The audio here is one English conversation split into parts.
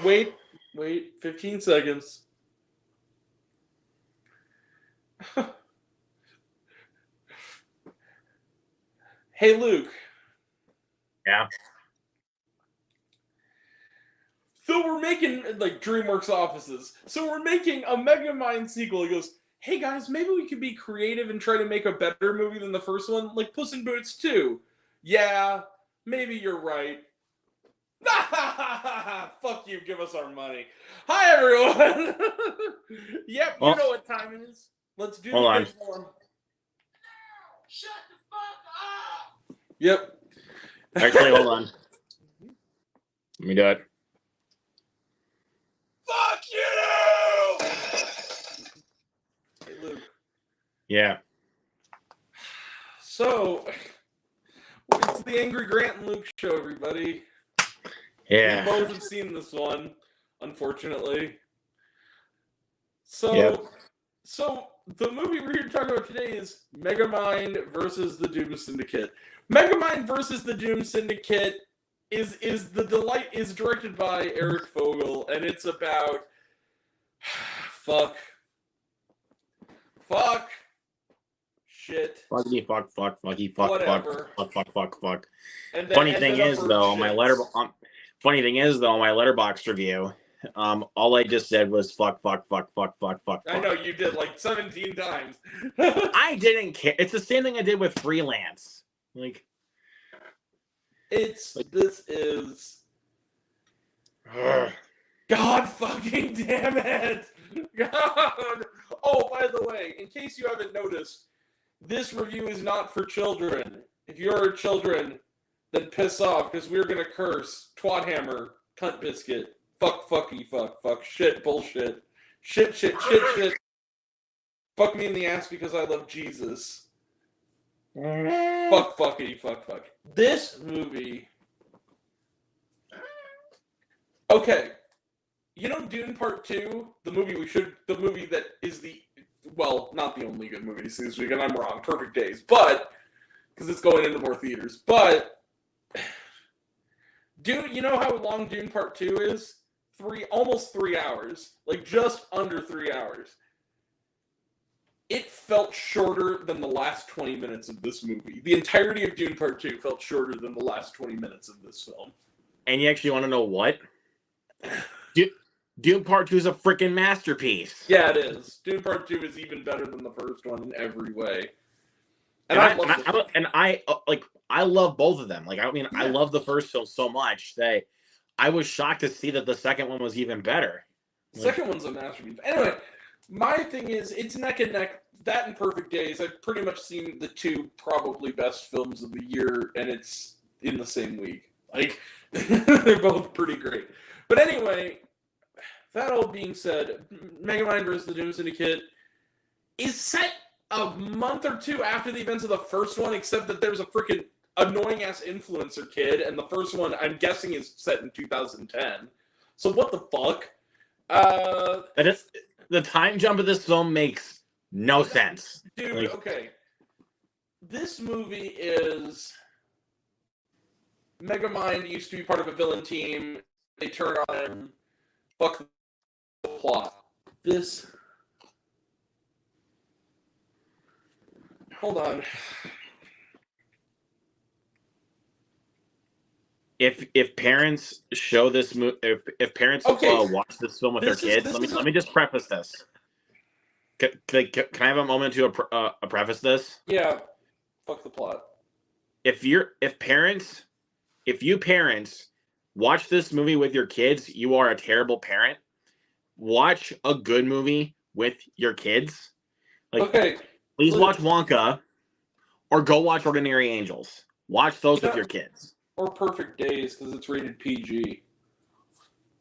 Wait, 15 seconds. Hey, Luke. Yeah. So we're making, like, DreamWorks offices. So we're making a Megamind sequel. He goes, hey guys, maybe we could be creative and try to make a better movie than the first one, like Puss in Boots 2. Yeah, maybe you're right. Fuck you, give us our money. Hi, everyone. Yep, you know what time it is. Let's do the good one. Shut the fuck up. Yep. Actually, hold on. Let me do it. Fuck you! Hey, Luke. Yeah. So, it's the Angry Grant and Luke show, everybody. Yeah. We both have seen this one, unfortunately. So the movie we're here to talk about today is Megamind versus the Doom Syndicate. Megamind versus the Doom Syndicate is directed by Eric Fogel, and it's about fuck. Shit. Fucky fuck fucky fuck Whatever. fuck. Funny thing is though, on my Letterboxd review, all I just said was fuck. I know you did like 17 times. I didn't care. It's the same thing I did with Freelance. Like, this is God fucking damn it! God! Oh, by the way, in case you haven't noticed, this review is not for children. If you're children, then piss off, because we're gonna curse. Twat hammer, cunt biscuit, fuck, shit, bullshit, shit. Fuck me in the ass because I love Jesus. Fuck. This movie. Okay. You know Dune Part 2? The movie that is not the only good movie to see this week, and I'm wrong, Perfect Days, but, because it's going into more theaters, but, Dune, you know how long Dune Part 2 is? Almost 3 hours. Like, just under 3 hours. It felt shorter than the last 20 minutes of this movie. The entirety of Dune Part 2 felt shorter than the last 20 minutes of this film. And you actually want to know what? Dune Part 2 is a freaking masterpiece. Yeah, it is. Dune Part 2 is even better than the first one in every way. And I love both of them. Like, I mean, yeah. I love the first film so much that I was shocked to see that the second one was even better. The second one's a masterpiece. Anyway, my thing is, it's neck and neck. That and Perfect Days, I've pretty much seen the two probably best films of the year, and it's in the same week. Like, they're both pretty great. But anyway, that all being said, Megamind vs. the Doom Syndicate is set a month or two after the events of the first one, except that there's a freaking annoying-ass influencer kid, and the first one, I'm guessing, is set in 2010. So what the fuck? The time jump of this film makes no sense. Dude, okay. This movie is... Megamind used to be part of a villain team. They turn on him. Fuck the plot. This... Hold on. If parents show this movie, if parents watch this film with their kids, let me just preface this. Can I have a moment to preface this? Yeah. Fuck the plot. If you parents watch this movie with your kids, you are a terrible parent. Watch a good movie with your kids. Please watch Wonka, or go watch Ordinary Angels. Watch those with your kids. Or Perfect Days, because it's rated PG.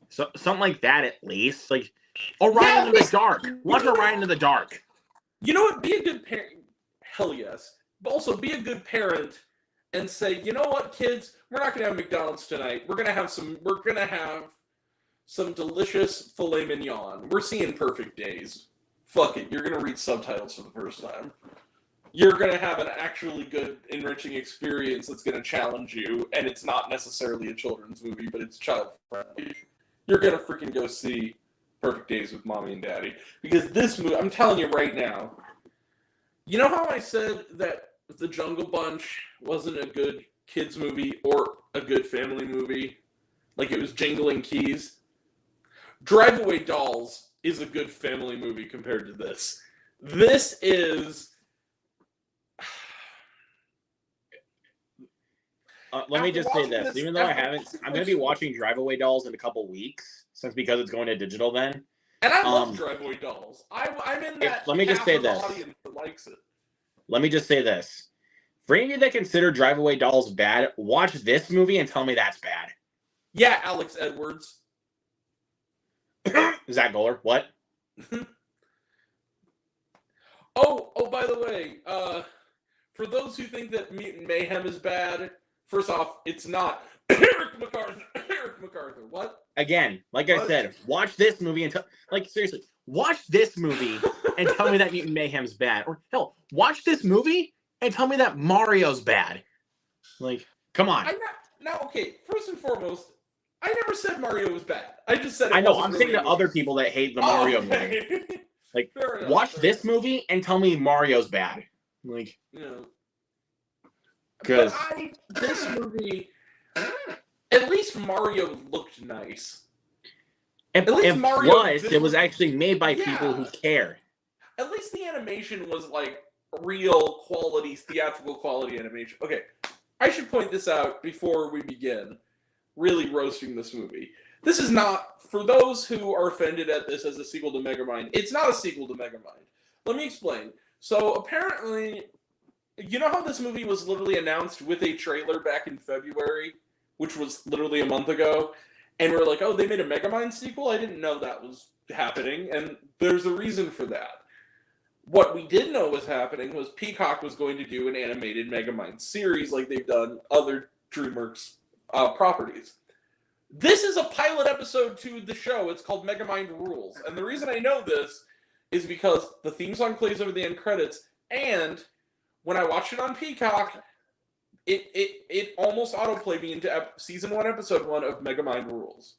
So something like that, at least. Like, or Ride into the Dark. Watch a Ride into the Dark. You know what? Be a good parent. Hell yes. But also, be a good parent and say, you know what, kids? We're not gonna have McDonald's tonight. We're gonna have some delicious filet mignon. We're seeing Perfect Days. Fuck it. You're gonna read subtitles for the first time. You're going to have an actually good, enriching experience that's going to challenge you, and it's not necessarily a children's movie, but it's child-friendly. you're gonna freaking go see Perfect Days with Mommy and Daddy. Because this movie, I'm telling you right now, you know how I said that The Jungle Bunch wasn't a good kids movie or a good family movie? Like it was jingling keys? Drive-Away Dolls is a good family movie compared to this. This is... let me just say this. Even though I haven't... I'm going to be watching Drive-Away Dolls in a couple weeks, because it's going to digital then. And I love Drive-Away Dolls. I'm in that let me just say this. audience that likes it. Let me just say this. For any of you that consider Drive-Away Dolls bad, watch this movie and tell me that's bad. Yeah, Alex Edwards. Zach Goller, what? Oh, by the way, for those who think that Mutant Mayhem is bad, first off, it's not. Eric MacArthur, what? Again, like I said, watch this movie and seriously, watch this movie and tell me that Mutant Mayhem's bad. Or hell, watch this movie and tell me that Mario's bad. Like, come on. Okay, first and foremost, I never said Mario was bad. I just said I know, I'm saying to other people that hate the Mario movie. Like, watch this movie and tell me Mario's bad. Like, because this movie, at least Mario looked nice. At least it was actually made by people who care. At least the animation was like real quality, theatrical quality animation. Okay, I should point this out before we begin really roasting this movie. This is not, for those who are offended at this as a sequel to Megamind, it's not a sequel to Megamind. Let me explain. So apparently, you know how this movie was literally announced with a trailer back in February, which was literally a month ago, and we're like, oh, they made a Megamind sequel? I didn't know that was happening, and there's a reason for that. What we did know was happening was Peacock was going to do an animated Megamind series like they've done other DreamWorks properties. This is a pilot episode to the show. It's called Megamind Rules. And the reason I know this is because the theme song plays over the end credits, and when I watched it on Peacock, it almost autoplayed me into season 1, episode 1 of Megamind Rules.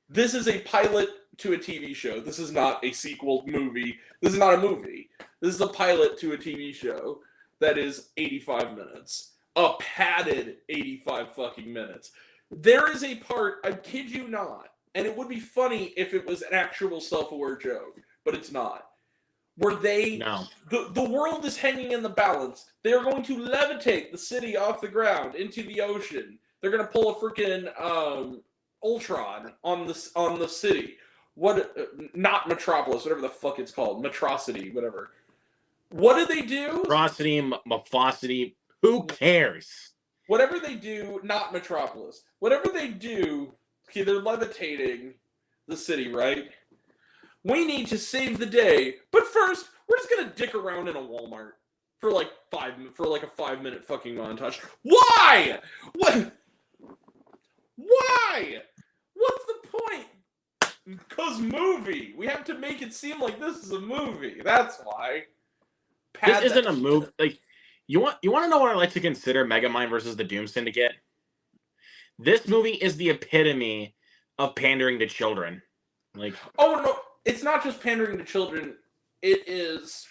This is a pilot to a TV show. This is not a sequel movie. This is not a movie. This is a pilot to a TV show that is 85 minutes. A padded 85 fucking minutes. There is a part, I kid you not, and it would be funny if it was an actual self-aware joke, but it's not. Where the world is hanging in the balance. They're going to levitate the city off the ground into the ocean. They're going to pull a freaking Ultron on the city. Not Metropolis, whatever the fuck it's called. Metrocity, whatever. What do they do? Metrocity, Mafosity, who cares? Whatever they do, not Metropolis. Whatever they do, okay, they're levitating the city, right? We need to save the day, but first, we're just gonna dick around in a Walmart for like a 5-minute fucking montage. Why? What? Why? What's the point? Because movie. We have to make it seem like this is a movie. That's why. This isn't a movie. Like, you want to know what I like to consider Megamind versus the Doom Syndicate? This movie is the epitome of pandering to children. Like, oh no, it's not just pandering to children. It is.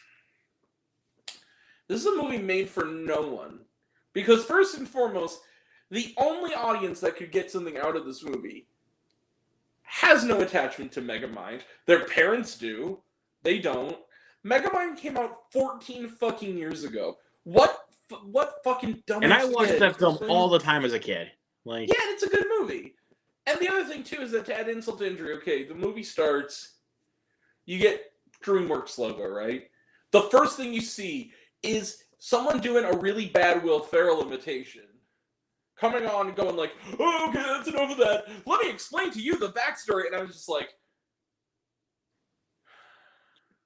This is a movie made for no one, because first and foremost, the only audience that could get something out of this movie has no attachment to Megamind. Their parents do. They don't. Megamind came out 14 fucking years ago. What fucking dumbass And I watched that film all the time as a kid. Like, yeah, it's a good movie. And the other thing too is that, to add insult to injury, okay, the movie starts, you get DreamWorks logo, right? The first thing you see is someone doing a really bad Will Ferrell imitation. Coming on and going like, oh, okay, that's enough of that. Let me explain to you the backstory. And I was just like,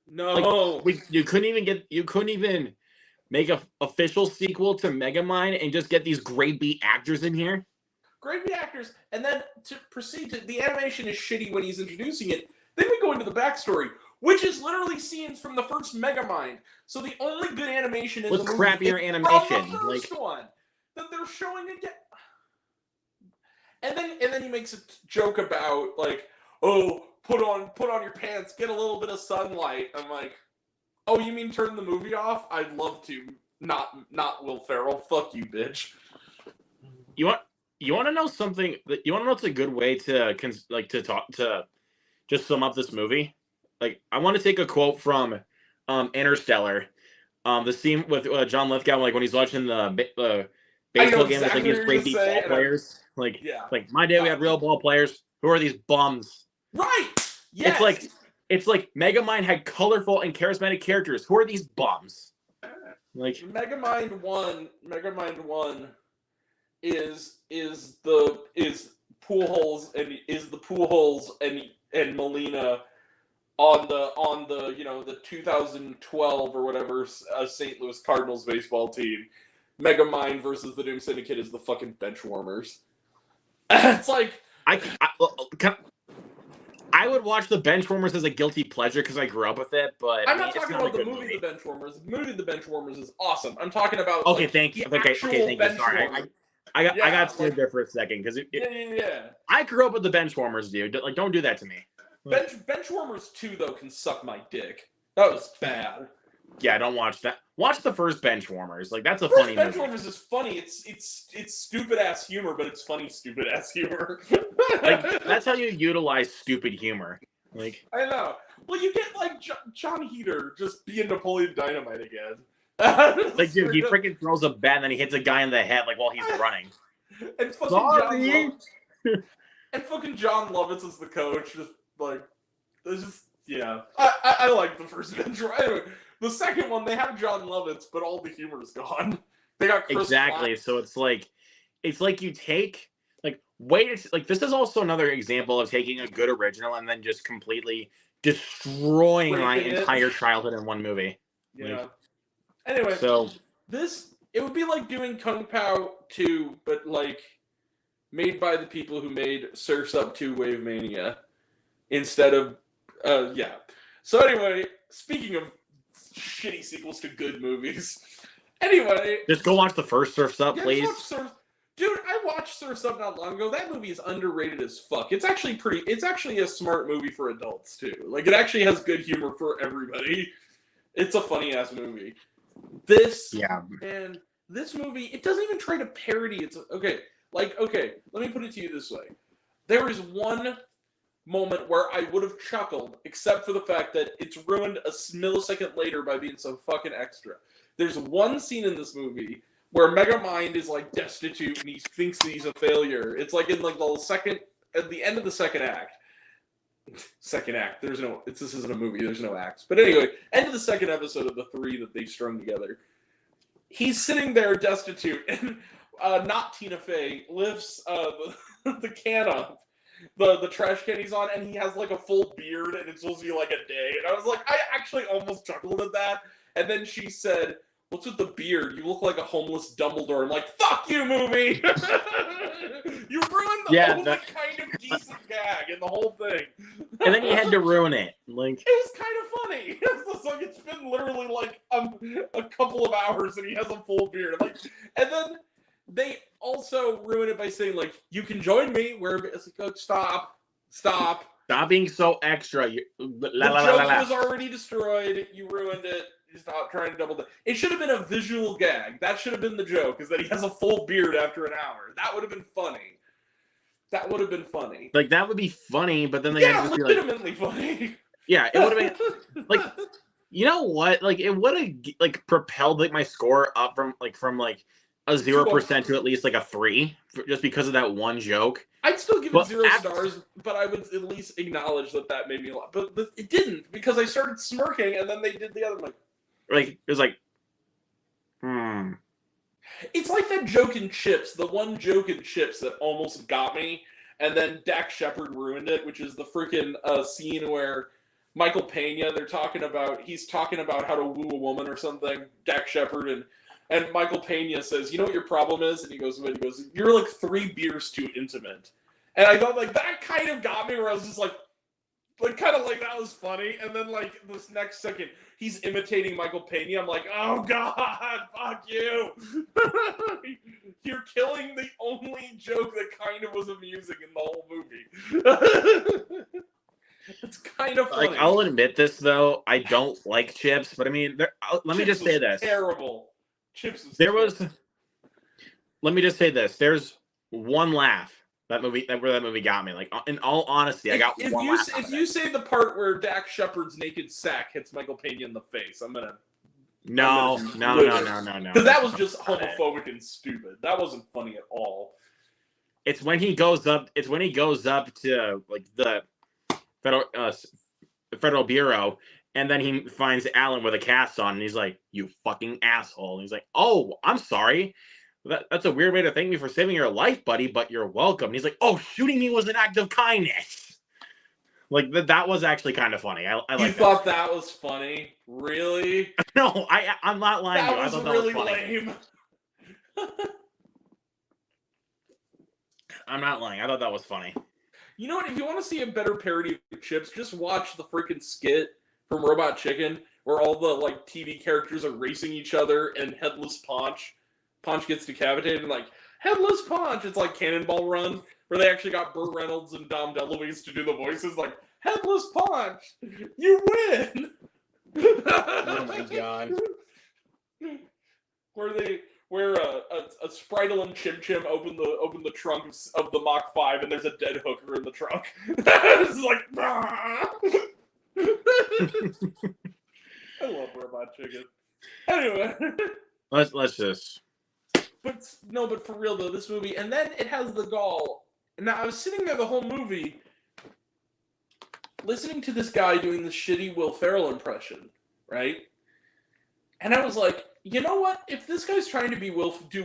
no. Like, you couldn't even make an official sequel to Megamind and just get these great B actors in here? Great B actors. And then to proceed to, the animation is shitty when he's introducing it. Then we go into the backstory, which is literally scenes from the first Megamind. So the only good animation in the movie crappier is animation. from the first one that they're showing again. And then he makes a joke about like, oh, put on your pants, get a little bit of sunlight. I'm like, oh, you mean turn the movie off? I'd love to. Not Will Ferrell. Fuck you, bitch. You want to know something? You want to know what's a good way to just sum up this movie? Like, I want to take a quote from Interstellar. The scene with John Lithgow, like when he's watching the baseball game with like these crazy ball players. Like, my day we had real ball players. Who are these bums? Right. Yes. It's like Megamind had colorful and charismatic characters. Who are these bums? Like Megamind 1 is Pujols and Molina on the 2012 or whatever St. Louis Cardinals baseball team. Megamind versus the Doom Syndicate is the fucking bench warmers. It's like I would watch the Benchwarmers as a guilty pleasure because I grew up with it, but I'm not talking about the movie The Benchwarmers. The movie The Benchwarmers is awesome. I'm talking about okay, thank you. Sorry, I got scared there for a second because I grew up with the Benchwarmers, dude. Like, don't do that to me. Benchwarmers 2 though can suck my dick. That was bad. Yeah, don't watch that. Watch the first Benchwarmers. Like, that's a funny movie. Benchwarmers is funny. It's stupid ass humor, but it's funny stupid ass humor. Like, that's how you utilize stupid humor. Like, I know. Well, you get like John Heater just being Napoleon Dynamite again. Like, dude, he freaking throws a bat and then he hits a guy in the head like while he's running. And fucking fucking John Lovitz is the coach. Just like, it's just I like the first Benchwarmers. Anyway, the second one, they have John Lovitz, but all the humor is gone. They got Chris exactly. Pratt. So it's like you take this is also another example of taking a good original and then just completely destroying my entire childhood in one movie. Yeah. Like, anyway, so it would be like doing Kung Pao 2, but like made by the people who made Surf's Up 2 Wave Mania instead of So anyway, speaking of shitty sequels to good movies. Anyway, just go watch the first Surf's Up, please. Dude, I watched Surf's Up not long ago. That movie is underrated as fuck. It's actually a smart movie for adults too. Like, it actually has good humor for everybody. It's a funny ass movie. This movie, it doesn't even try to parody. Okay, let me put it to you this way. There is one moment where I would have chuckled, except for the fact that it's ruined a millisecond later by being so fucking extra. There's one scene in this movie where Megamind is like destitute and he thinks that he's a failure. It's like in like at the end of the second act. This isn't a movie, there's no acts. But anyway, end of the second episode of the 3 that they strung together. He's sitting there destitute and not Tina Fey lifts the can up. The trash can he's on, and he has like a full beard, and it's supposed to be like a day. And I was like, I actually almost chuckled at that. And then she said, "What's with the beard? You look like a homeless Dumbledore." I'm like, "Fuck you, movie! You ruined the only kind of decent gag in the whole thing." And then you had to ruin it. Like, it was kind of funny. It's been literally like a couple of hours, and he has a full beard. Like, and then they also ruin it by saying, like, "You can join me." Where it's like, oh, stop being so extra. The joke was already destroyed. You ruined it. Stop trying to double down. It should have been a visual gag. That should have been the joke, is that he has a full beard after an hour. That would have been funny. Like, that would be funny, but then they had to just be like, legitimately funny. Yeah, it would have been like, you know what? Like, it would have like propelled like my score up from a 0% to at least like a 3, just because of that one joke. I'd still give it 0 stars, but I would at least acknowledge that made me laugh. But it didn't, because I started smirking, and then they did the other, like it was like, It's like that joke in Chips, the one joke in Chips that almost got me, and then Dax Shepard ruined it, which is the freaking scene where Michael Pena, he's talking about how to woo a woman or something, Dax Shepard, and Michael Pena says, "You know what your problem is?" And he goes, "You're like 3 beers too intimate." And I thought, like, that kind of got me, where I was just like, Like, kind of like that was funny, and then like this next second, he's imitating Michael Pena. I'm like, oh god, fuck you! You're killing the only joke that kind of was amusing in the whole movie. It's kind of funny. Like, I'll admit this though, I don't like Chips, but I mean, let me just say this: terrible. Chips is there was. Let me just say this: there's one laugh. That movie got me. Like, in all honesty, I got one laugh. If you say the part where Dak Shepard's naked sack hits Michael Pena in the face, I'm gonna. No. Because that was just homophobic and stupid. That wasn't funny at all. It's when he goes up. It's when he goes up to like the federal bureau, and then he finds Alan with a cast on, and he's like, "You fucking asshole!" And he's like, "Oh, I'm sorry. That's a weird way to thank me for saving your life, buddy, but you're welcome." And he's like, "Oh, shooting me was an act of kindness." Like, that was actually kind of funny. I like. You thought that was funny? Really? No, I'm not lying. That was really lame. I'm not lying. I thought that was funny. You know what? If you want to see a better parody of Chips, just watch the freaking skit from Robot Chicken, where all the like TV characters are racing each other, and Headless Ponch gets decapitated, and like, Headless Ponch! It's like Cannonball Run, where they actually got Burt Reynolds and Dom DeLuise to do the voices, like, Headless Ponch! You win! Oh my god. Where a Spritle and Chim Chim open the trunk of the Mach 5, and there's a dead hooker in the trunk. It's like, I love Robot Chicken. Anyway. Let's just... But for real though, this movie, and then it has the gall. Now, I was sitting there the whole movie, listening to this guy doing the shitty Will Ferrell impression, right? And I was like, you know what? If this guy's trying to do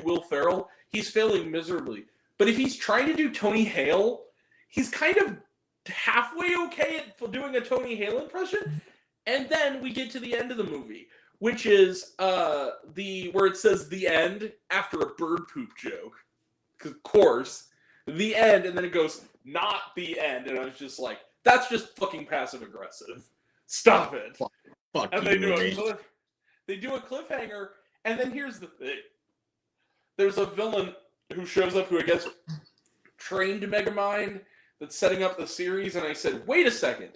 Will Ferrell, he's failing miserably. But if he's trying to do Tony Hale, he's kind of halfway okay at doing a Tony Hale impression. And then we get to the end of the movie, which is where it says the end after a bird poop joke. Of course, the end, and then it goes, not the end. And I was just like, that's just fucking passive aggressive. Stop it. Fuck and you, they do a cliffhanger, and then here's the thing. There's a villain who shows up who I guess trained Megamind that's setting up the series, and I said, wait a second.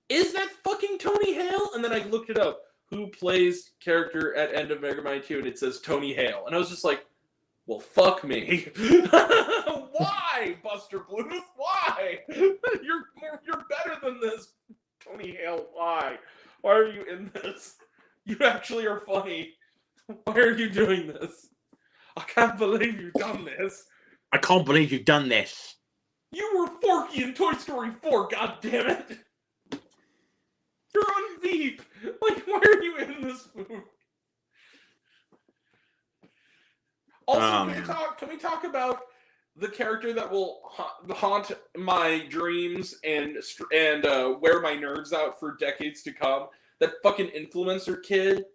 Is that fucking Tony Hale? And then I looked it up. Who plays character at end of Megamind 2, and it says Tony Hale. And I was just like, well, fuck me. Why, Buster Bluth? Why? You're better than this, Tony Hale. Why? Why are you in this? You actually are funny. Why are you doing this? I can't believe you've done this. I can't believe you've done this. You were Forky in Toy Story 4, goddammit. You're on Veep. Like, why are you in this movie? Also, can we talk about the character that will haunt my dreams and wear my nerves out for decades to come? That fucking influencer kid.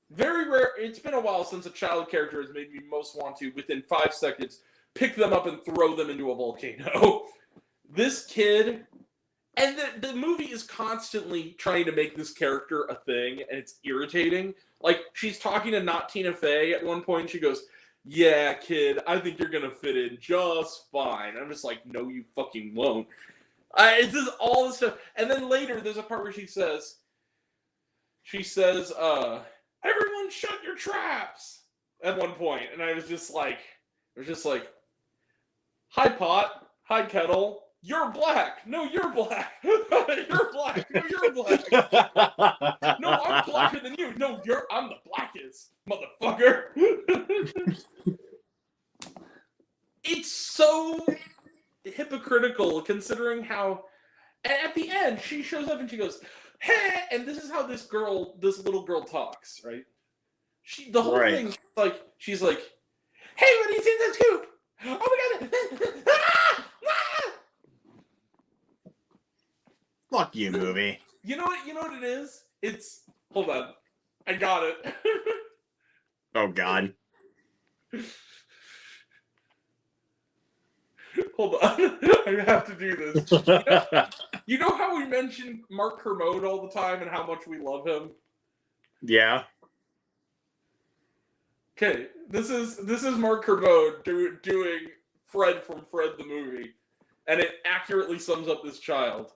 Very rare. It's been a while since a child character has made me most want to, within 5 seconds, pick them up and throw them into a volcano. This kid, and the movie is constantly trying to make this character a thing, and it's irritating. Like, she's talking to not Tina Fey at one point, and she goes, yeah, kid, I think you're gonna fit in just fine. I'm just like, no, you fucking won't. It's just all this stuff. And then later, there's a part where she says, everyone shut your traps at one point. And I was just like, hi, pot. Hi, kettle. You're black. No, you're black. You're black. No, you're black. No, I'm blacker than you. No, I'm the blackest, motherfucker. It's so hypocritical considering how, and at the end she shows up and she goes, hey, and this is how this little girl talks, right? The whole thing, like, she's like, hey, what do you think that's scoop? Oh my god. Fuck you, movie. You know what it is? It's, hold on, I got it. Oh god. Hold on. I have to do this. You know how we mention Mark Kermode all the time and how much we love him? Yeah. Okay, this is Mark Kermode doing Fred from Fred the movie, and it accurately sums up this child.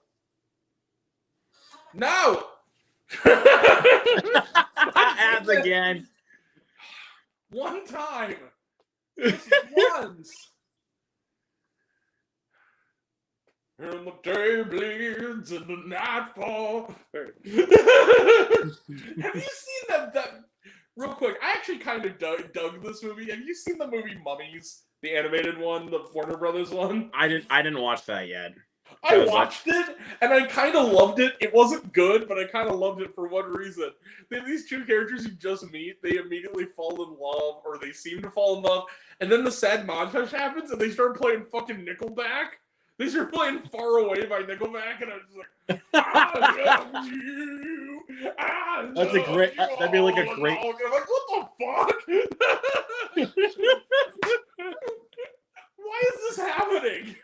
No! Ads again. One time. Just once. And the day bleeds and the nightfall. Have you seen that? Real quick, I actually kind of dug this movie. Have you seen the movie Mummies, the animated one, the Warner Brothers one? I didn't watch that yet. I watched it, and I kind of loved it. It wasn't good, but I kind of loved it for one reason. They have these two characters you just meet. They immediately fall in love, or they seem to fall in love, and then the sad montage happens, and they start playing fucking Nickelback. They start playing Far Away by Nickelback, and I'm just like, I love you. That'd be like a great. I'm like, what the fuck? Why is this happening?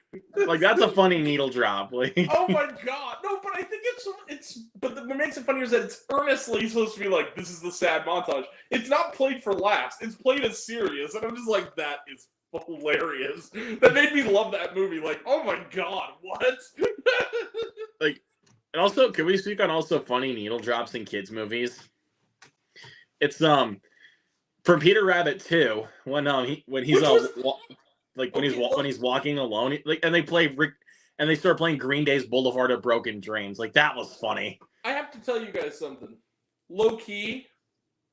Like, that's a funny needle drop. Like, oh my god, no! But I think it's. But what makes it funnier is that it's earnestly supposed to be like, this is the sad montage. It's not played for laughs. It's played as serious, and I'm just like, that is hilarious. That made me love that movie. Like, oh my god, what? like, and also, can we speak on also funny needle drops in kids movies? It's from Peter Rabbit 2 when he's when he's walking alone, like, and they start playing Green Day's Boulevard of Broken Dreams. Like, that was funny. I have to tell you guys something. Low key,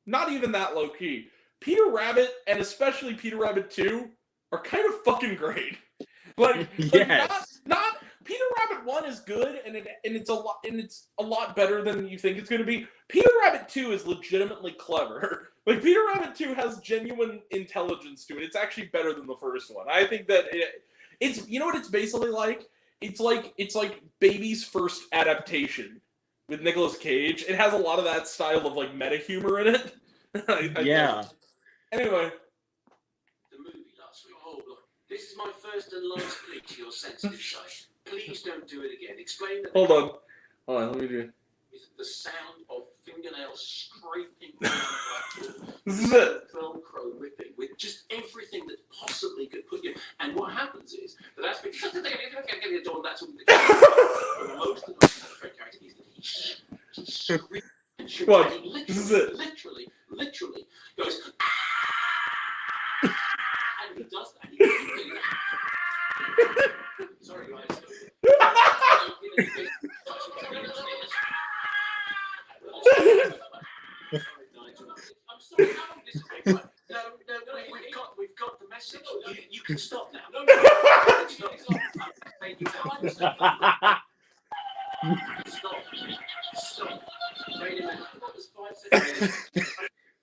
not even that low key. Peter Rabbit, and especially Peter Rabbit 2, are kind of fucking great. Like, yes. not Peter Rabbit 1 is good, and it's a lot better than you think it's going to be. Peter Rabbit 2 is legitimately clever. Like, Peter Rabbit 2 has genuine intelligence to it. It's actually better than the first one. I think that it's, you know what it's basically like? It's like Baby's first adaptation with Nicolas Cage. It has a lot of that style of, like, meta humor in it. Yeah. Anyway. The movie last week. Oh, look. This is my first and last plea to your sensitive side. Please don't do it again. Explain that. Hold on, let me do it. The sound of fingernails scraping This is it. Velcro ripping with just everything that possibly could put you. And what happens is that's because that's all most of the Fred character is that he screams and shoots. What? And he This is it. Literally goes. And he does that. And he sorry, guys. I'm sorry, how long this take? No, we've got the message. You can stop now. No, stop. Stop. Fade him out. That was 5 seconds.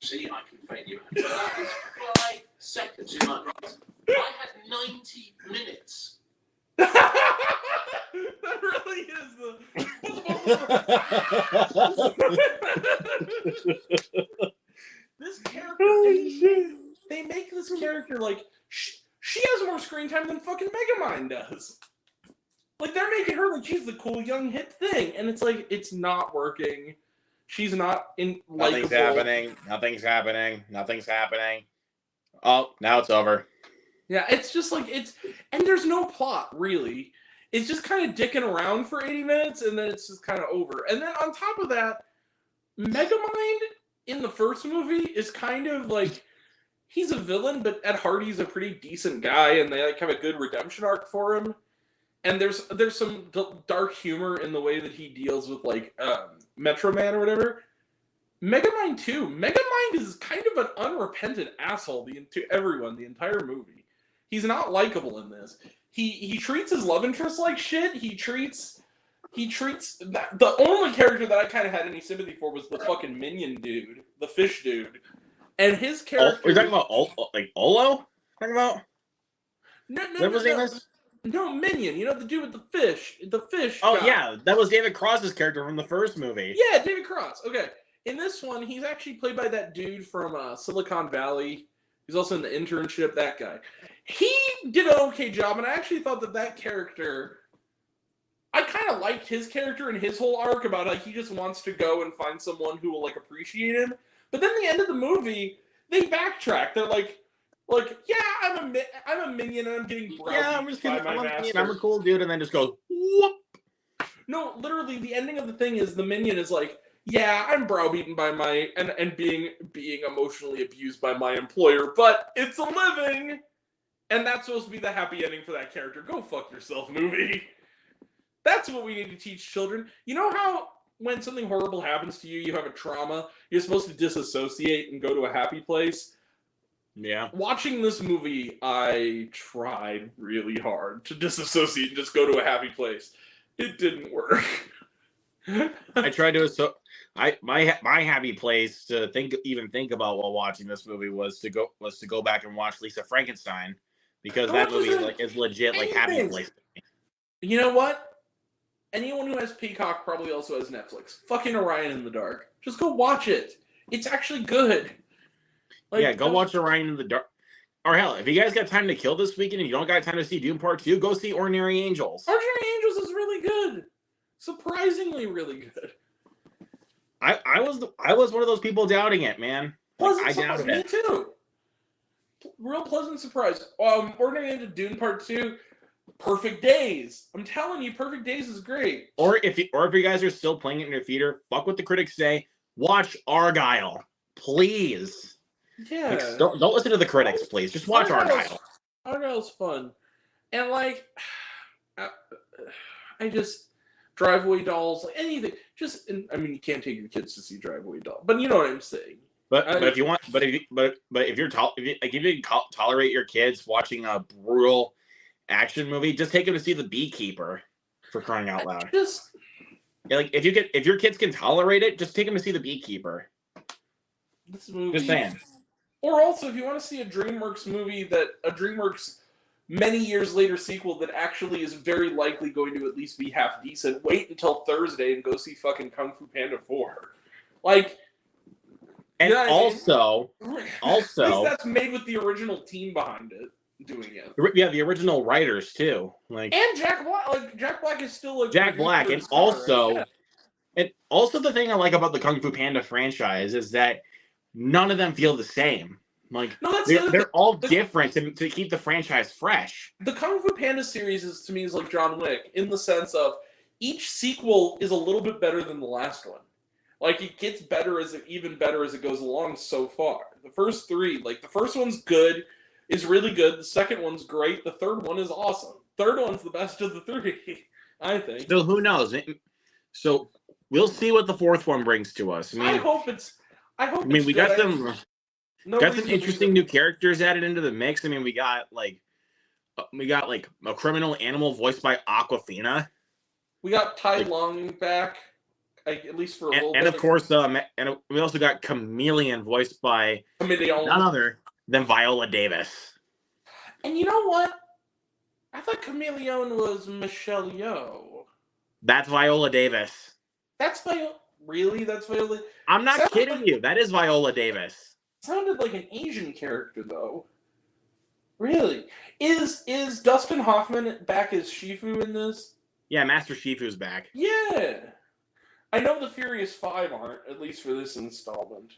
See, I can fade you out. That was 5 seconds. I had 90 minutes. That really is this character. They make this character like she has more screen time than fucking Megamind does. Like, they're making her like she's the cool young hip thing, and it's like it's not working. She's not in. Nothing's happening. Oh, now it's over. Yeah, it's just like and there's no plot really. It's just kind of dicking around for 80 minutes, and then it's just kind of over. And then on top of that, Megamind in the first movie is kind of like, he's a villain, but at heart he's a pretty decent guy, and they like have a good redemption arc for him. And there's some dark humor in the way that he deals with like Metro Man or whatever. Megamind 2, Megamind is kind of an unrepentant asshole to everyone the entire movie. He's not likable in this. He treats his love interest like shit. He treats the only character that I kind of had any sympathy for was the fucking minion dude, the fish dude, and his character. You're talking about Olo? Talking about? No, what was his name? No, Minion. You know, the dude with the fish. The fish. Oh guy. yeah, that was David Cross's character from the first movie. Yeah, David Cross. Okay, in this one, he's actually played by that dude from Silicon Valley. He's also in The Internship. That guy. He did an okay job, and I actually thought that character, I kind of liked his character and his whole arc about like he just wants to go and find someone who will like appreciate him. But then the end of the movie, they backtrack. They're like, yeah, I'm a minion and I'm getting browbeaten by my master. I'm a cool dude, and then just go whoop. No, literally, the ending of the thing is the minion is like, yeah, I'm browbeaten by my and being emotionally abused by my employer, but it's a living, and that's supposed to be the happy ending for that character. Go fuck yourself, movie. That's what we need to teach children. You know how when something horrible happens to you, you have a trauma, you're supposed to disassociate and go to a happy place? Yeah. Watching this movie, I tried really hard to disassociate and just go to a happy place. It didn't work. I tried to my happy place to think about while watching this movie was to go back and watch Lisa Frankenstein, because that movie is legit like happy place. You know what? Anyone who has Peacock probably also has Netflix. Fucking Orion in the Dark. Just go watch it. It's actually good. Like, yeah, go watch Orion in the Dark. Or hell, if you guys got time to kill this weekend and you don't got time to see Dune Part 2, go see Ordinary Angels. Ordinary Angels is really good. Surprisingly really good. I was one of those people doubting it, man. I doubted it. Me too. Real pleasant surprise. Ordinary Angels, Dune Part 2, Perfect Days. I'm telling you, Perfect Days is great. Or if you guys are still playing it in your theater, fuck what the critics say. Watch Argyle, please. Yeah. Like, don't listen to the critics, please. Just watch Argyle. Argyle's fun, and like, I just Driveway Dolls, like anything. Just, I mean, you can't take your kids to see Driveway Dolls, but you know what I'm saying. But if you want, but if you tolerate your kids watching a brutal action movie, just take them to see The Beekeeper, for crying out loud. Yeah, like if your kids can tolerate it, just take them to see The Beekeeper. This movie. Just saying. Or also, if you want to see a DreamWorks movie a DreamWorks many years later sequel that actually is very likely going to at least be half decent, wait until Thursday and go see fucking Kung Fu Panda 4. Like, and you know also, at least that's made with the original team behind it doing it. Yeah, the original writers too. Like, and Jack Black. Like, Jack Black is still like Jack Black, and also, right? And also the thing I like about the Kung Fu Panda franchise is that none of them feel the same. Like, no, they're all different to keep the franchise fresh. The Kung Fu Panda series is like John Wick in the sense of each sequel is a little bit better than the last one. Like, it gets even better as it goes along so far. The first three, like the first one's good, is really good. The second one's great. The third one is awesome. Third one's the best of the three, I think. So who knows? So we'll see what the fourth one brings to us. I hope it's. We got some interesting new characters added into the mix. I mean, we got like a criminal animal voiced by Aquafina. We got Tai Lung back, at least for a little bit. And of course, and we also got Chameleon voiced by none other than Viola Davis. And you know what? I thought Chameleon was Michelle Yeoh. That's Viola Davis. That's Viola. Really? That's Viola? I'm not kidding you. That is Viola Davis. Sounded like an Asian character, though. Really? Is Dustin Hoffman back as Shifu in this? Yeah, Master Shifu's back. Yeah. I know the Furious 5 aren't, at least for this installment.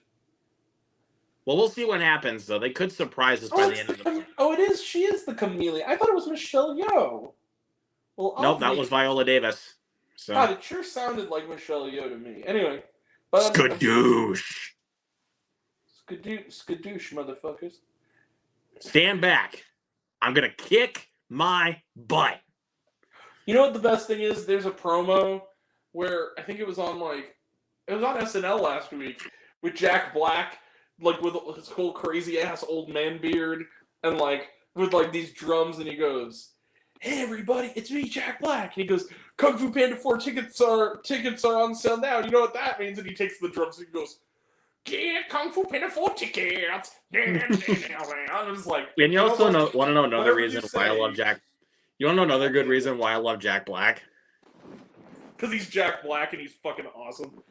Well, we'll see what happens, though. They could surprise us by the end of the movie. Oh, it is. She is the Chameleon. I thought it was Michelle Yeoh. Well, nope, that was Viola Davis. So. God, it sure sounded like Michelle Yeoh to me. Anyway. Skadoosh. Skadoosh, motherfuckers. Stand back. I'm going to kick my butt. You know what the best thing is? There's a promo where I think it was on SNL last week with Jack Black, like with his whole crazy ass old man beard and like with like these drums, and he goes, "Hey everybody, it's me, Jack Black." And he goes, "Kung Fu Panda 4 tickets are on sale now. You know what that means?" And he takes the drums and he goes, "Get Kung Fu Panda 4 tickets." I was like, and you also want to know another reason why I love Jack. You want to know another good reason why I love Jack Black? Because he's Jack Black and he's fucking awesome.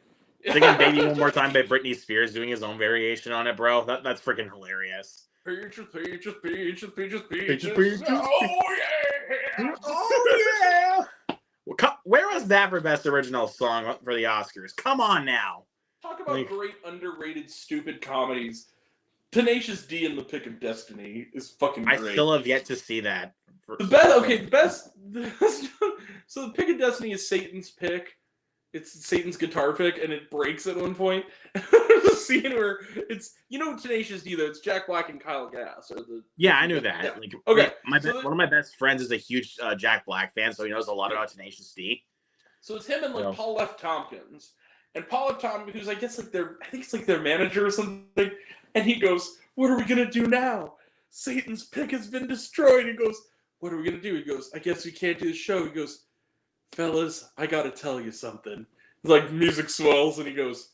Singing "Baby One More Time" by Britney Spears, doing his own variation on it, bro. That's freaking hilarious. Peaches, peaches, peaches, peaches, Peaches, peaches. peaches. Oh yeah! Oh yeah! Well, where was that for best original song for the Oscars? Come on now. Talk about great underrated stupid comedies. Tenacious D and the Pick of Destiny is fucking great. I still have yet to see that. The best. So the Pick of Destiny is Satan's pick. It's Satan's guitar pick, and it breaks at one point. There's a scene where it's Tenacious D though. It's Jack Black and Kyle Gass. Yeah, I knew that. Yeah. Like, Okay, one of my best friends is a huge Jack Black fan, so he knows a lot about Tenacious D. So it's him and Paul F. Tompkins, and Paul F. Tompkins, who's I think it's like their manager or something, and he goes, "What are we gonna do now? Satan's pick has been destroyed." He goes, "What are we gonna do?" He goes, "I guess we can't do the show." He goes, "Fellas, I gotta tell you something." It's like music swells, and he goes,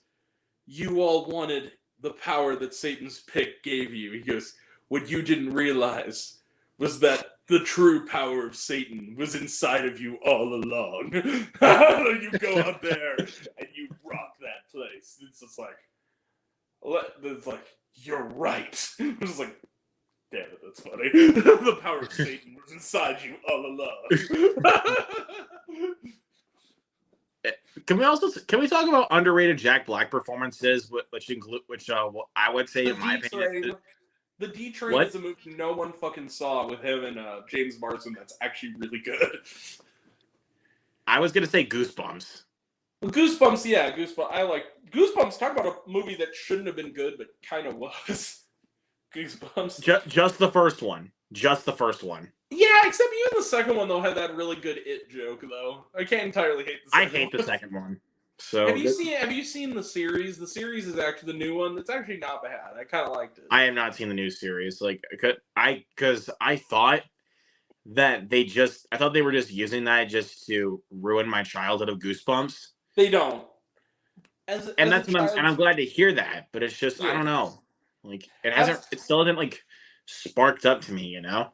"You all wanted the power that Satan's pick gave you." He goes, "What you didn't realize was that the true power of Satan was inside of you all along." You go out there and you rock that place. It's just like, you're right. It's just like, damn it, that's funny. The power of Satan was inside you all along. Can we talk about underrated Jack Black performances, which I would say, in my opinion, The D Train is a movie no one fucking saw with him and James Marsden. That's actually really good. I was gonna say Goosebumps. Well, Goosebumps, yeah, Goosebumps. I like Goosebumps. Talk about a movie that shouldn't have been good, but kind of was. Goosebumps. Just the first one. Just the first one. Yeah, except even the second one though had that really good It joke though. I can't entirely hate the second one. I hate the second one. So have you seen the series? The series is actually the new one. It's actually not bad. I kind of liked it. I have not seen the new series. Because I thought that I thought they were just using that just to ruin my childhood of Goosebumps. They don't. I'm glad to hear that, but it's just I don't know. Like it still hasn't sparked up to me, you know?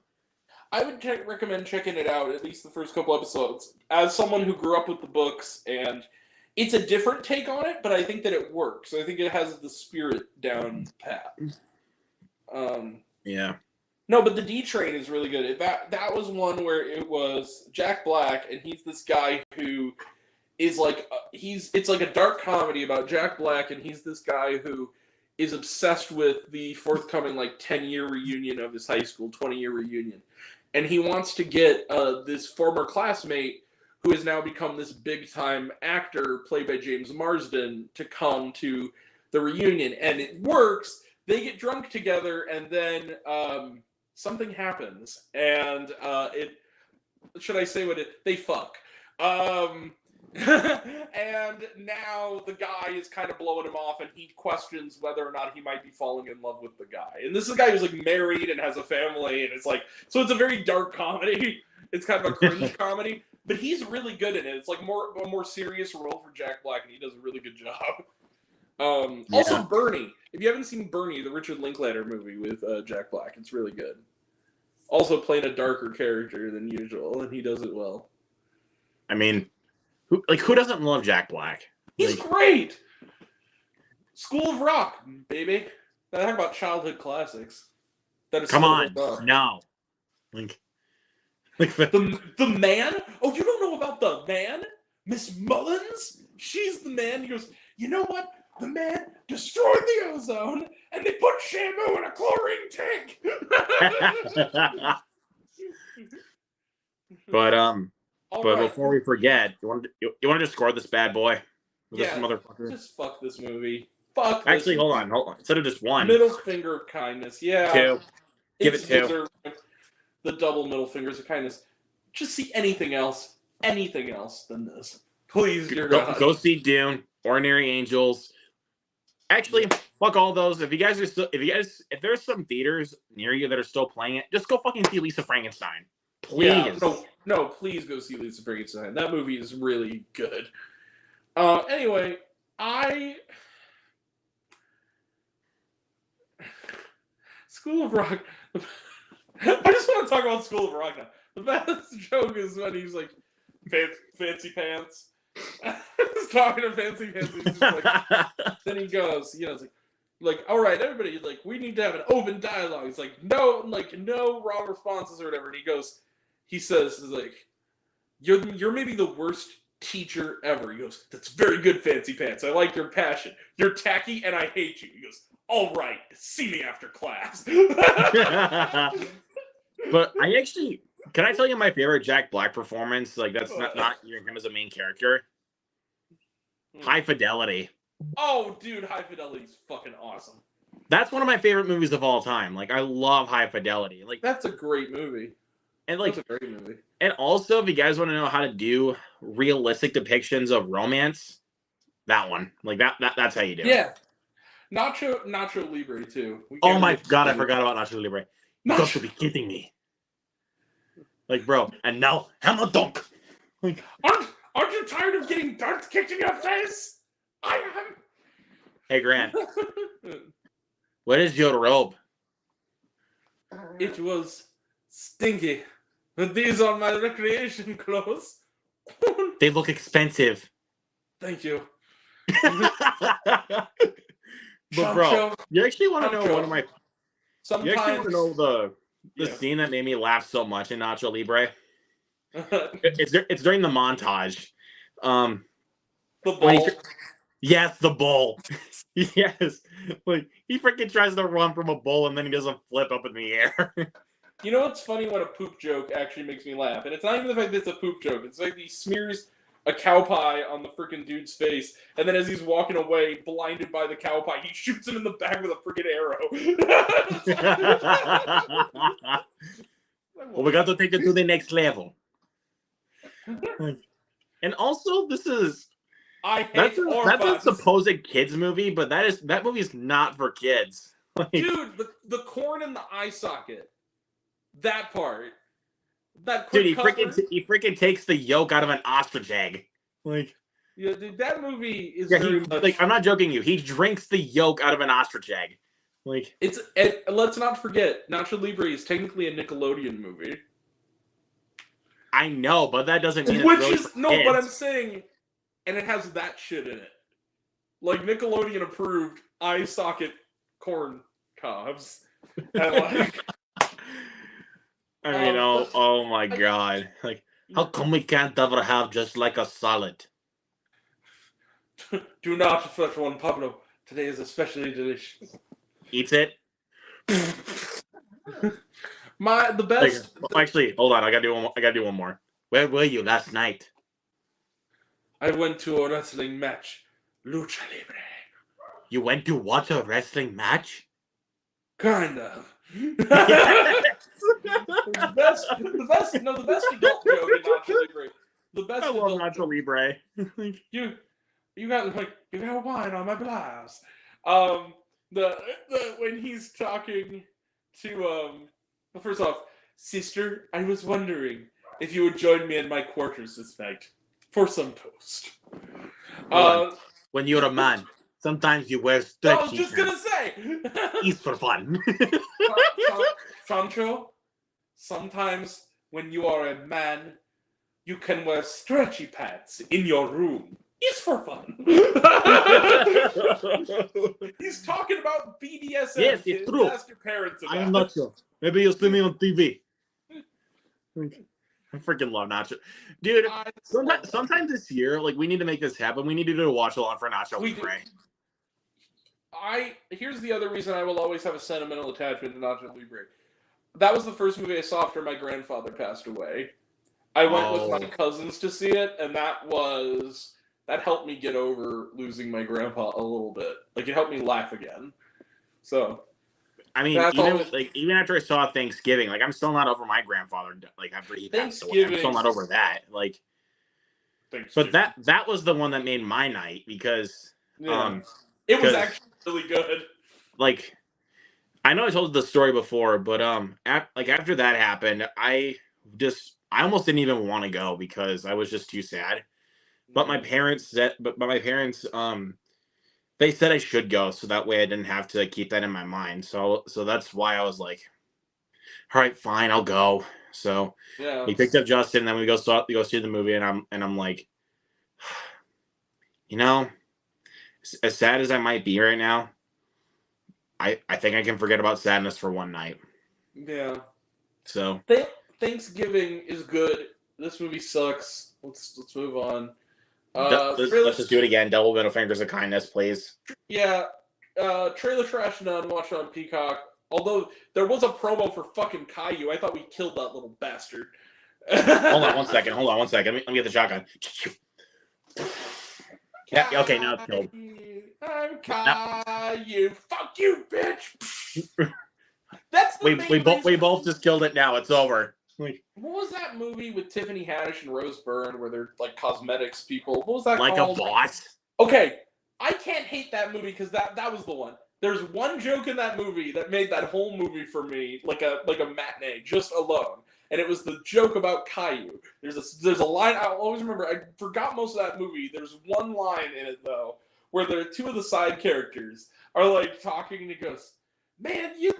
I would recommend checking it out, at least the first couple episodes. As someone who grew up with the books, and it's a different take on it, but I think that it works. I think it has the spirit down pat. Yeah. No, but the D Train is really good. That was one where it was Jack Black, and he's this guy who is it's like a dark comedy about Jack Black, and he's this guy who is obsessed with the forthcoming 10-year reunion of his high school, 20-year reunion. And he wants to get this former classmate who has now become this big-time actor played by James Marsden to come to the reunion. And it works. They get drunk together, and then something happens. And they fuck. And now the guy is kind of blowing him off, and he questions whether or not he might be falling in love with the guy. And this is a guy who's married and has a family, and it's so it's a very dark comedy. It's kind of a cringe comedy, but he's really good in it. It's a more serious role for Jack Black, and he does a really good job. Also, Bernie. If you haven't seen Bernie, the Richard Linklater movie with Jack Black, it's really good. Also playing a darker character than usual, and he does it well. I mean, who doesn't love Jack Black? He's great. School of Rock, baby. I talk about childhood classics. Come on, no. The Man. Oh, you don't know about The Man? Miss Mullins. She's the man. He goes, you know what? The Man destroyed the ozone, and they put Shamu in a chlorine tank. But before we forget, you want to just score this bad boy? Yeah, this motherfucker? Just fuck this movie. Actually, hold on. Instead of just one. Middle finger of kindness. Yeah. 2. Give it 2. The double middle fingers of kindness. Just see anything else than this. Please, dear God. Go see Dune, Ordinary Angels. Actually, fuck all those. If there's some theaters near you that are still playing it, just go fucking see Lisa Frankenstein. Please. Yeah, no, please go see Lisa Frankenstein. That movie is really good. Anyway, School of Rock. I just want to talk about School of Rock now. The best joke is when he's fancy pants. He's talking to fancy pants. He's just then he goes, like, all right, everybody, like, we need to have an open dialogue. It's like, no wrong responses or whatever. And he says, like, you're maybe the worst teacher ever. He goes, that's very good, Fancy Pants. I like your passion. You're tacky and I hate you. He goes, all right, see me after class. But can I tell you my favorite Jack Black performance? Like, that's not him as a main character. High Fidelity. Oh, dude, High Fidelity is fucking awesome. That's one of my favorite movies of all time. Like, I love High Fidelity. Like, that's a great movie. And like, that's a great movie. And also, if you guys want to know how to do realistic depictions of romance, that one, like that's how you do it. Yeah, Nacho Libre too. Oh my god, I forgot about Nacho Libre. You got to be kidding me. Like, bro, and now hammer dunk. Like, aren't you tired of getting darts kicked in your face? I am. Hey, Grant. What is your robe? It was stinky. But these are my recreation clothes. They look expensive. Thank you. But bro, you actually want to know one of my... You actually want to know the scene that made me laugh so much in Nacho Libre? It's during the montage. The bull. Yes, the bull. Yes. Like, he freaking tries to run from a bull and then he doesn't flip up in the air. You know what's funny when a poop joke actually makes me laugh? And it's not even the fact that it's a poop joke. It's like he smears a cow pie on the freaking dude's face, and then as he's walking away, blinded by the cow pie, he shoots him in the back with a freaking arrow. Well, we got to take it to the next level. And also, that's a supposed kids movie, but that movie is not for kids. Like, dude, the corn in the eye socket. That part. Dude, he freaking takes the yolk out of an ostrich egg. Like, yeah, dude, that movie is like, I'm not joking you. He drinks the yolk out of an ostrich egg. Like, let's not forget, Nacho Libre is technically a Nickelodeon movie. I know, but that doesn't mean but I'm saying, and it has that shit in it. Like, Nickelodeon approved eye socket corn cobs. And like, I mean, oh my god. Like, how come we can't ever have just like a salad? Do not fetch one, Pablo. Today is especially delicious. Eats it? The best... Actually, hold on. I gotta do one more. Where were you last night? I went to a wrestling match. Lucha Libre. You went to watch a wrestling match? Kind of. The best adult joke in Nacho Libre. I love Nacho Libre. You got wine on my blouse. When he's talking to well, first off, sister, I was wondering if you would join me in my quarters this night for some toast. When you're a man, sometimes you wear stretchy. I was just gonna say. It's for fun. Sancho, sometimes when you are a man, you can wear stretchy pants in your room. It's for fun. He's talking about BDSM. Yes, it's true. Ask your parents about. I am not sure. Maybe you'll see me on TV. I freaking love Nacho. Dude, sometime this year, like, we need to make this happen. We need to do a watch-along for Nacho Libre. Here's the other reason I will always have a sentimental attachment to Nacho Libre. That was the first movie I saw after my grandfather passed away. I went with my cousins to see it, and that helped me get over losing my grandpa a little bit. Like, it helped me laugh again. So, I mean, even after I saw Thanksgiving, like, I'm still not over my grandfather. Like, after he passed away, I'm still not over that. Like, but that was the one that made my night because it was actually really good. Like, I know I told the story before, but after that happened, I almost didn't even want to go because I was just too sad. But my parents they said I should go, so that way I didn't have to keep that in my mind. So that's why I was like, all right, fine, I'll go. So he picked up Justin, and then we go see the movie, and I'm like, you know, as sad as I might be right now, I think I can forget about sadness for one night. Yeah. So Thanksgiving is good. This movie sucks. Let's move on. let's just do it again. Double middle fingers of kindness, please. Yeah. Trailer trash none. Watch it on Peacock. Although there was a promo for fucking Caillou. I thought we killed that little bastard. Hold on one second. Let me get the shotgun. Yeah, okay, now it's killed. I'm Caillou. Fuck you, bitch. That's the we both just killed it now. It's over. What was that movie with Tiffany Haddish and Rose Byrne where they're like cosmetics people? What was that like called? A Boss? Okay, I can't hate that movie because that was the one. There's one joke in that movie that made that whole movie for me like a matinee just alone, and it was the joke about Caillou. There's a line I'll always remember. I forgot most of that movie. There's one line in it though where the two of the side characters are like talking, and he goes, "Man, you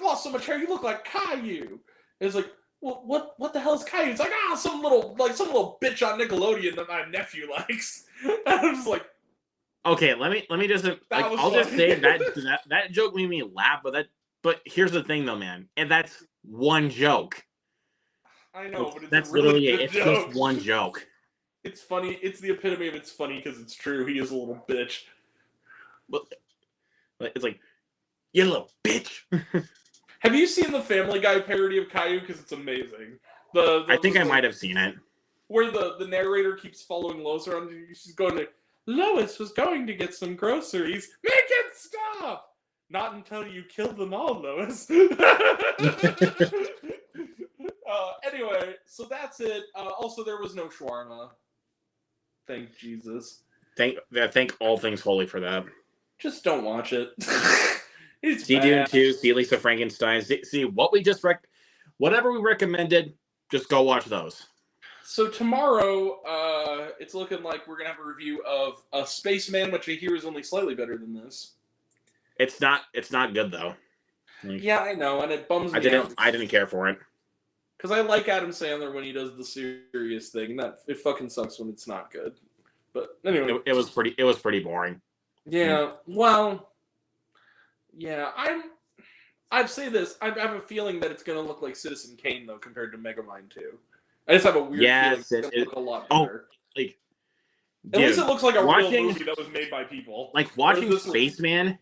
lost so much hair. You look like Caillou." It's like, well, what the hell is Caillou? It's like, some little bitch on Nickelodeon that my nephew likes. And I'm just like, okay, let me just I'll just say that joke made me laugh, but here's the thing though, man, and that's one joke. I know, but that's really literally it's joke. Just one joke. It's funny. It's the epitome of it's funny because it's true. He is a little bitch. But it's like, you little bitch. Have you seen the Family Guy parody of Caillou? Because it's amazing. I think I might have seen it. Where the narrator keeps following Lois around. She's going to, Lois was going to get some groceries. Make it stop! Not until you kill them all, Lois. Anyway, so that's it. Also, there was no shawarma. Thank Jesus. Thank all things holy for that. Just don't watch it. See Dune 2, see Lisa Frankenstein, see what we just whatever we recommended, just go watch those. So tomorrow, it's looking like we're gonna have a review of a Spaceman, which I hear is only slightly better than this. It's not good though. Yeah, I know, and it bums me out. I didn't care for it. Because I like Adam Sandler when he does the serious thing. It fucking sucks when it's not good. But anyway, it was pretty boring. Yeah, well. Yeah, I'd say this. I have a feeling that it's going to look like Citizen Kane, though, compared to Megamind 2. I just have a weird feeling it's going to look a lot better. Dude, at least it looks like a real movie that was made by people. Like, watching Spaceman,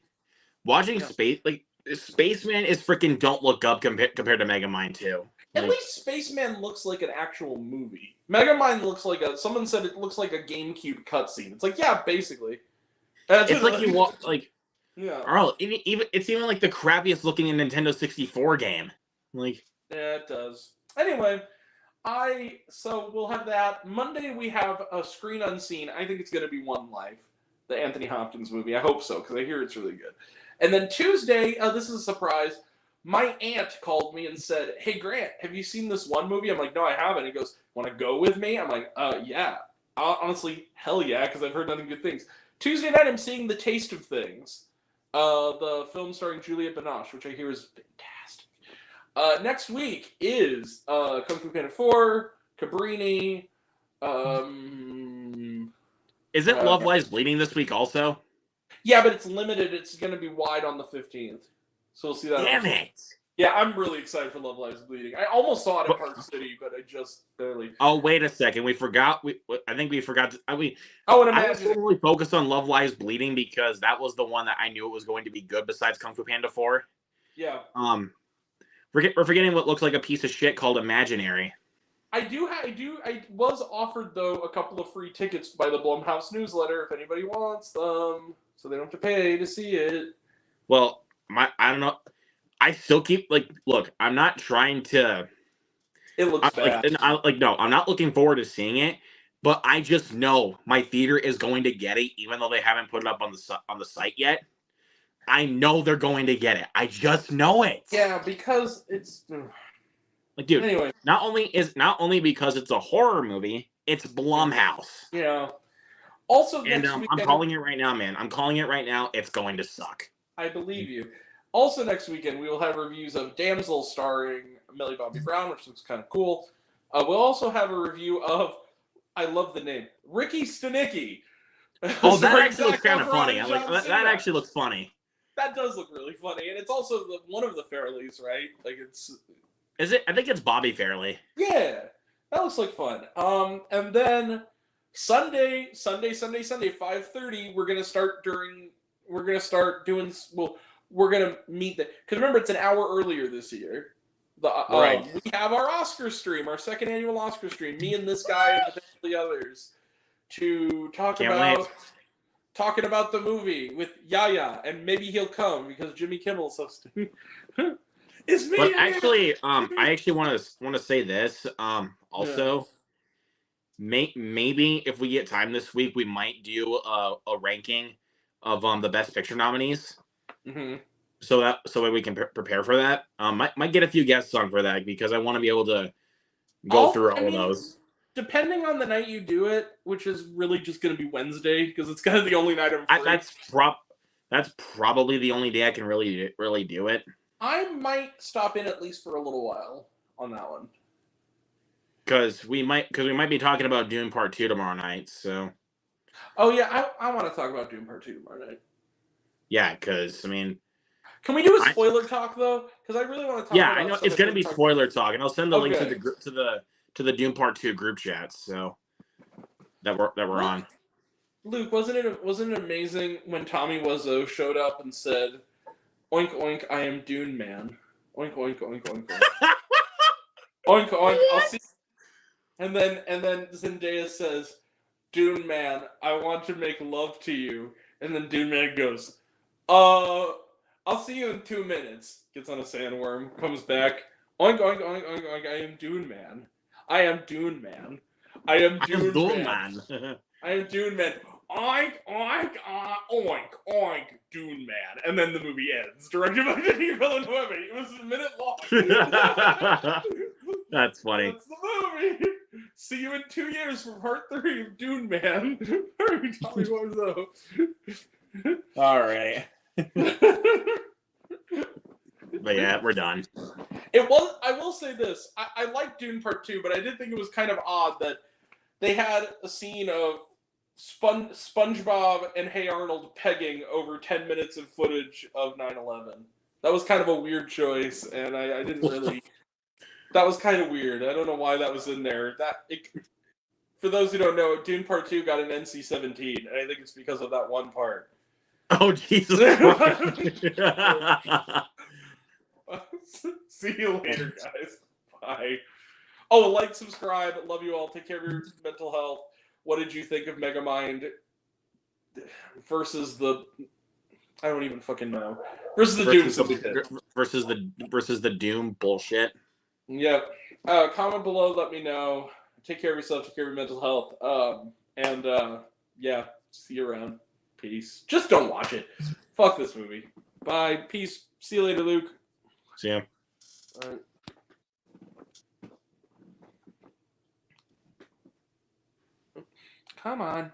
Spaceman is freaking Don't Look Up compared to Megamind 2. At least Spaceman looks like an actual movie. Megamind looks like someone said it looks like a GameCube cutscene. It's like, yeah, basically. It's like you walk, like... Yeah. Or it's even like the crappiest looking Nintendo 64 game. Like, yeah, it does. Anyway, so we'll have that. Monday we have a Screen Unseen. I think it's going to be One Life, the Anthony Hopkins movie. I hope so because I hear it's really good. And then Tuesday, this is a surprise. My aunt called me and said, "Hey Grant, have you seen this one movie?" I'm like, "No, I haven't." He goes, "Want to go with me?" I'm like, "Yeah." Honestly, hell yeah, because I've heard nothing but good things. Tuesday night, I'm seeing The Taste of Things. The film starring Juliette Binoche, which I hear is fantastic. Next week is Kung Fu Panda 4, Cabrini. Isn't Love Lies Bleeding this week also? Yeah, but it's limited. It's going to be wide on the 15th. So we'll see that. Damn it! Yeah, I'm really excited for Love Lies Bleeding. I almost saw it in Park City, but I just barely. Oh, wait a second. We forgot. I think we forgot. I was totally focused on Love Lies Bleeding because that was the one that I knew it was going to be good besides Kung Fu Panda 4. Yeah. We're forgetting what looks like a piece of shit called Imaginary. I was offered, though, a couple of free tickets by the Blumhouse newsletter if anybody wants them, so they don't have to pay to see it. Well, I don't know. I still keep, look, I'm not trying to... It looks bad. No, I'm not looking forward to seeing it, but I just know my theater is going to get it, even though they haven't put it up on the site yet. I know they're going to get it. I just know it. Yeah, because it's... dude, anyway. Not only because it's a horror movie, it's Blumhouse. Yeah. Also, next weekend... I'm calling it right now, man. I'm calling it right now. It's going to suck. I believe you. Also, next weekend, we will have reviews of Damsel starring Millie Bobby Brown, which looks kind of cool. We'll also have a review of, I love the name, Ricky Stenicki. Oh, that actually looks kind of funny. That actually looks funny. That does look really funny, and it's also one of the Fairleys, right? Like it's. Is it? I think it's Bobby Fairley. Yeah, that looks like fun. And then Sunday, 5:30. We're gonna start doing. Well, we're gonna meet because remember it's an hour earlier this year. Right. We have our Oscar stream, our second annual Oscar stream. Me and this guy and potentially others to talking about the movie with Yaya, and maybe he'll come because Jimmy Kimmel's hosting. It's me. But actually, I actually want to say this. Also, maybe if we get time this week, we might do a ranking of the best picture nominees. Mm-hmm. So that we can prepare for that. Might get a few guests on for that because I want to be able to go through all of those. Depending on the night you do it, which is really just going to be Wednesday because it's kind of the only night I'm free. That's probably the only day I can really do it. I might stop in at least for a little while on that one. Because we might be talking about Dune Part 2 tomorrow night. So. Oh yeah, I want to talk about Dune Part 2 tomorrow night. Yeah, because I mean. Can we do a spoiler talk though? Because I really want to talk. Yeah, I know it's going to be spoiler talk, and I'll send the link to the Dune Part 2 group chats. So that we're on. Luke, wasn't it amazing when Tommy Wiseau showed up and said, "Oink oink, I am Dune Man. Oink oink oink oink oink. Oink oink, I'll see." And then Zendaya says, "Dune Man, I want to make love to you." And then Dune Man goes, I'll see you in 2 minutes." Gets on a sandworm, comes back. Oink oink oink oink oink. I am Dune Man. I am Dune Man. I am Dune Man. I am Dune Man. Oink oink oink oink Dune Man. And then the movie ends. Directed by Denis Villeneuve. It was a minute long. That's funny. That's the movie. See you in 2 years for part 3 of Dune Man. Tommy Wiseau. All right. But yeah, we're done. I will say this. I like Dune Part 2, but I did think it was kind of odd that they had a scene of SpongeBob and Hey Arnold pegging over 10 minutes of footage of 9/11. That was kind of a weird choice, and I didn't really... That was kind of weird. I don't know why that was in there. For those who don't know, Dune Part 2 got an NC-17, and I think it's because of that one part. Oh, Jesus Christ. See you later, guys. Bye. Oh, like, subscribe. Love you all. Take care of your mental health. What did you think of Megamind versus the... I don't even fucking know. Versus the Doom Syndicate. Versus the Doom bullshit. Yep. Comment below. Let me know. Take care of yourself. Take care of your mental health. Yeah. See you around. Peace. Just don't watch it. Fuck this movie. Bye. Peace. See you later, Luke. See ya. All right. Come on.